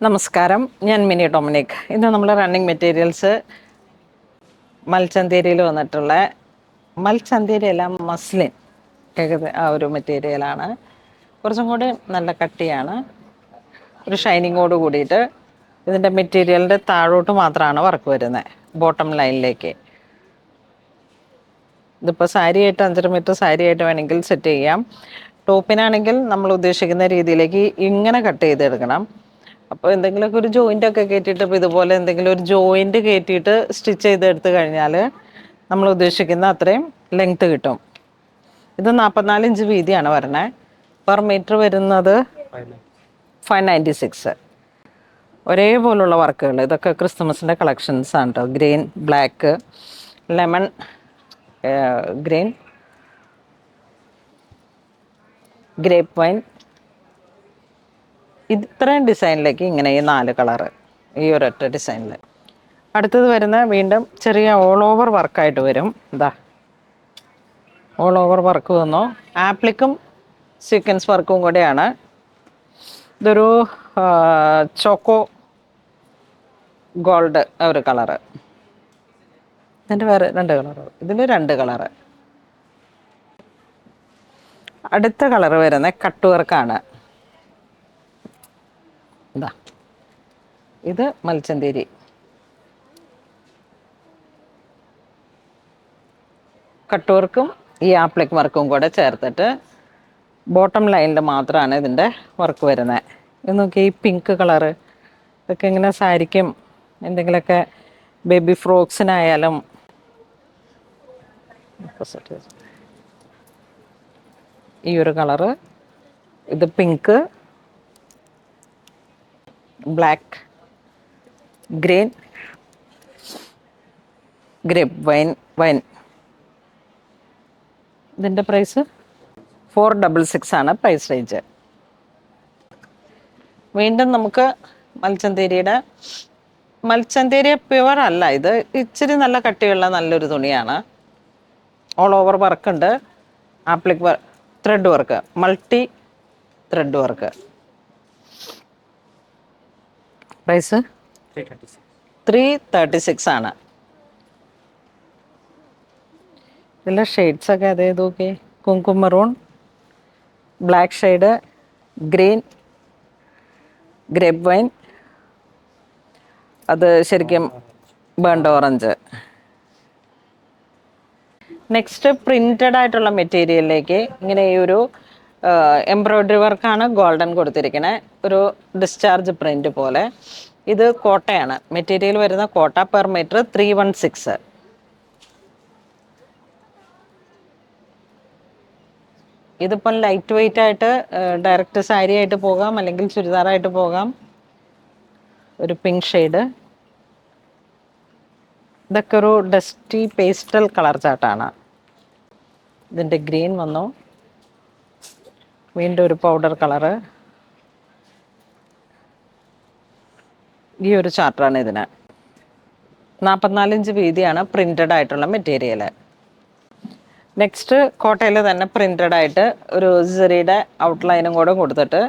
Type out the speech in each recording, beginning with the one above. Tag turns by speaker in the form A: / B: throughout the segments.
A: നമസ്കാരം, ഞാൻ mini Dominic. ഇന്ന് നമ്മൾ റണ്ണിങ് മെറ്റീരിയൽസ് മൽച്ചന്തേരിയിൽ വന്നിട്ടുള്ള മൽച്ചന്തേരിയല്ല മസ്ലിൻ ആ ഒരു മെറ്റീരിയലാണ്. കുറച്ചും കൂടി നല്ല കട്ടിയാണ്, ഒരു ഷൈനിങ്ങോട് കൂടിയിട്ട്. ഇതിൻ്റെ മെറ്റീരിയലിൻ്റെ താഴോട്ട് മാത്രമാണ് വർക്ക് വരുന്നത്, ബോട്ടം ലൈനിലേക്ക്. ഇതിപ്പോൾ സാരിയായിട്ട് 5.5 മീറ്റർ സാരിയായിട്ട് വേണമെങ്കിൽ സെറ്റ് ചെയ്യാം. ടോപ്പിനാണെങ്കിൽ നമ്മൾ ഉദ്ദേശിക്കുന്ന രീതിയിലേക്ക് ഇങ്ങനെ കട്ട് ചെയ്തെടുക്കണം. അപ്പോൾ എന്തെങ്കിലുമൊക്കെ ഒരു ജോയിൻ്റ് ഒക്കെ കയറ്റിയിട്ട്, ഇപ്പോൾ ഇതുപോലെ എന്തെങ്കിലും ഒരു ജോയിൻ്റ് കയറ്റിയിട്ട് സ്റ്റിച്ച് ചെയ്തെടുത്ത് കഴിഞ്ഞാൽ നമ്മൾ ഉദ്ദേശിക്കുന്ന അത്രയും ലെങ്ത്ത് കിട്ടും. ഇത് 44 ഇഞ്ച് വീതിയാണ് വരണേ. പെർ മീറ്റർ വരുന്നത് 596. ഒരേപോലുള്ള വർക്കുകൾ, ഇതൊക്കെ ക്രിസ്മസിൻ്റെ കളക്ഷൻസ് ആണ് കേട്ടോ. Green, black, lemon green, grape wine, ഇത്രയും ഡിസൈനിലേക്ക് ഇങ്ങനെ ഈ 4 കളറ് ഈ ഒരൊറ്റ ഡിസൈനിൽ. അടുത്തത് വരുന്ന വീണ്ടും ചെറിയ ഓൾ ഓവർ വർക്കായിട്ട് വരും. ഇതാ ഓൾ ഓവർ വർക്ക് വന്നു, ആപ്ലിക്കും സീക്വൻസ് വർക്കും കൂടെയാണ്. ഇതൊരു ചോക്കോ ഗോൾഡ് ഒരു കളറ്. ഇതിൻ്റെ വേറെ 2 കളറ്, ഇതിൽ 2 കളറ്. അടുത്ത കളറ് വരുന്ന കട്ട് വർക്കാണ്. ഇതാ ഇത് മൽച്ചന്തേരി. കട്ട് വർക്കും ഈ ആപ്ലിക് വർക്കും കൂടെ ചേർത്തിട്ട് ബോട്ടം ലൈനിൽ മാത്രമാണ് ഇതിൻ്റെ വർക്ക് വരുന്നത്. ഇത് നോക്കി, ഈ പിങ്ക് കളറ് ഇതൊക്കെ ഇങ്ങനെ സാരിക്കും എന്തെങ്കിലുമൊക്കെ ബേബി ഫ്രോക്സിനായാലും. ഈ ഒരു കളറ്, ഇത് pink, black, green, grape wine. ഇതിൻ്റെ പ്രൈസ് 466 ആണ് പ്രൈസ് റേഞ്ച്. വീണ്ടും നമുക്ക് മൽച്ചന്തേരി പ്യുവർ അല്ല, ഇത് ഇച്ചിരി നല്ല കട്ടിയുള്ള നല്ലൊരു തുണിയാണ്. ഓൾ ഓവർ വർക്ക് ഉണ്ട്, applique thread work, multi thread work. Price 336 ആണ്. ഇതിലെ ഷെയ്ഡ്സൊക്കെ അതേ നോക്കി, കുങ്കുമ maroon, black shade, green, grape wine, അത് ശരിക്കും ബേൺഡ് ഓറഞ്ച്. നെക്സ്റ്റ് പ്രിൻറ്റഡ് ആയിട്ടുള്ള മെറ്റീരിയലിലേക്ക് ഇങ്ങനെ ഈ ഒരു എംബ്രോയ്ഡറി വർക്കാണ് ഗോൾഡൻ കൊടുത്തിരിക്കണേ, ഒരു ഡിസ്ചാർജ് പ്രിൻ്റ് പോലെ. ഇത് കോട്ടയാണ്, മെറ്റീരിയൽ വരുന്ന കോട്ട. Per metre 316. ഇതിപ്പം ലൈറ്റ് വെയ്റ്റ് ആയിട്ട് ഡയറക്റ്റ് സാരി ആയിട്ട് പോകാം, അല്ലെങ്കിൽ ചുരിദാറായിട്ട് പോകാം. ഒരു പിങ്ക് ഷെയ്ഡ്, ഇതൊക്കെ ഒരു ഡസ്റ്റി പേസ്റ്റൽ കളർ ചാട്ടാണ്. ഇതിൻ്റെ ഗ്രീൻ വന്നു, വീണ്ടും ഒരു പൗഡർ കളറ്. ഈ ഒരു ചാർട്ടാണ് ഇതിന്. 44 ഇഞ്ച് വീതിയാണ് പ്രിൻറ്റഡ് ആയിട്ടുള്ള മെറ്റീരിയൽ. നെക്സ്റ്റ് കോട്ടയിൽ തന്നെ പ്രിൻറ്റഡ് ആയിട്ട് ഒരു സെറിയുടെ ഔട്ട്ലൈനും കൂടെ കൊടുത്തിട്ട്,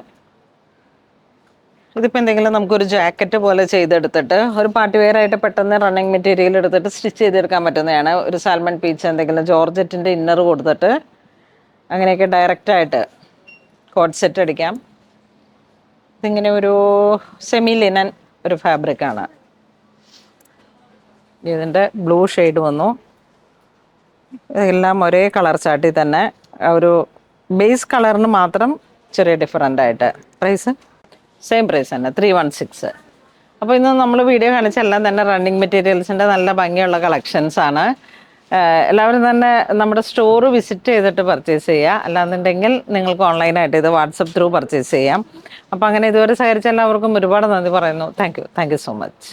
A: ഇതിപ്പോൾ എന്തെങ്കിലും നമുക്കൊരു ജാക്കറ്റ് പോലെ ചെയ്തെടുത്തിട്ട് ഒരു പാർട്ടി വെയർ ആയിട്ട് പെട്ടെന്ന് റണ്ണിങ് മെറ്റീരിയൽ എടുത്തിട്ട് സ്റ്റിച്ച് ചെയ്തെടുക്കാൻ പറ്റുന്നതാണ്. ഒരു സാൽമൺ പീച്ച്, എന്തെങ്കിലും ജോർജറ്റിൻ്റെ ഇന്നർ കൊടുത്തിട്ട് അങ്ങനെയൊക്കെ ഡയറക്റ്റായിട്ട് കോട്ട് സെറ്റ് അടിക്കാം. ഇതിങ്ങനെ ഒരു സെമി ലിനൻ ഒരു ഫാബ്രിക്കാണ്. ഇതിൻ്റെ ബ്ലൂ ഷെയ്ഡ് വന്നു. ഇതെല്ലാം ഒരേ കളർ ചാർട്ടിൽ തന്നെ, ഒരു ബേസ് കളറിന് മാത്രം ചെറിയ ഡിഫറൻ്റ് ആയിട്ട്. പ്രൈസ് സെയിം പ്രൈസ് തന്നെ, 316. അപ്പോൾ ഇന്ന് നമ്മൾ വീഡിയോ കാണിച്ച എല്ലാം തന്നെ റണ്ണിങ് മെറ്റീരിയൽസിൻ്റെ നല്ല ഭംഗിയുള്ള കളക്ഷൻസാണ്. എല്ലാവരും തന്നെ നമ്മുടെ സ്റ്റോർ വിസിറ്റ് ചെയ്തിട്ട് പർച്ചേസ് ചെയ്യുക, അല്ലാന്നുണ്ടെങ്കിൽ നിങ്ങൾക്ക് ഓൺലൈനായിട്ട് ഇത് വാട്സപ്പ് ത്രൂ പർച്ചേസ് ചെയ്യാം. അപ്പോൾ അങ്ങനെ ഇതുവരെ സഹകരിച്ച എല്ലാവർക്കും ഒരുപാട് നന്ദി പറയുന്നു. Thank you so much.